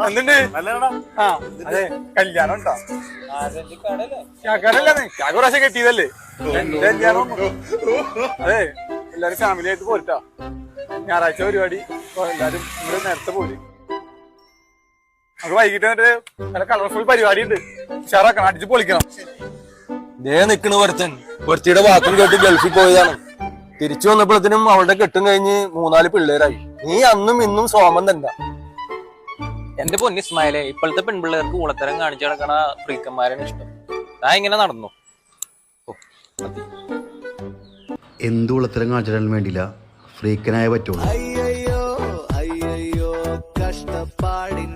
എന്തുണ്ട്? ആ അതെ, കല്യാണം ഉണ്ടോ? കടയില്ലെന്നേ, ഞാൻ പ്രാവശ്യം കെട്ടിയതല്ലേ കല്യാണം. അതെ, എല്ലാരും ഫാമിലി ആയിട്ട് പോരട്ടാ. ഞായറാഴ്ച പരിപാടി, എല്ലാരും ഇവിടെ നേരത്തെ പോര്. നമുക്ക് വൈകിട്ട് വന്നിട്ട് നല്ല കളർഫുൾ പരിപാടി ഉണ്ട്. ഉഷാറാക്കണം, അടിച്ച് പൊളിക്കണം. ദേ നിക്കണ് ഒരുത്തൻ. ഒരുത്തിയുടെ വാക്കും കേട്ട് ഗൾഫിൽ പോയതാണ്. തിരിച്ചു വന്നപ്പോഴത്തേനും അവളുടെ കെട്ടും കഴിഞ്ഞ് 3-4 പിള്ളേരായി. നീ അന്നും ഇന്നും സോമൻ തന്നെ. എന്റെ പൊന്നി ഇസ്മായിലെ, ഇപ്പോഴത്തെ പെൺപിള്ളേർക്ക് ഊളത്തരം കാണിച്ചു നടക്കണ ഫ്രീക്കന്മാരാണ് ഇഷ്ടം. ഞാൻ ഇങ്ങനെ നടന്നു. എന്ത് ഉളത്തരം കാണിച്ചിടാൻ വേണ്ടിയില്ല, ഫ്രീക്കനായ പറ്റുള്ളൂ. അയ്യോ കഷ്ടപ്പാടിൻ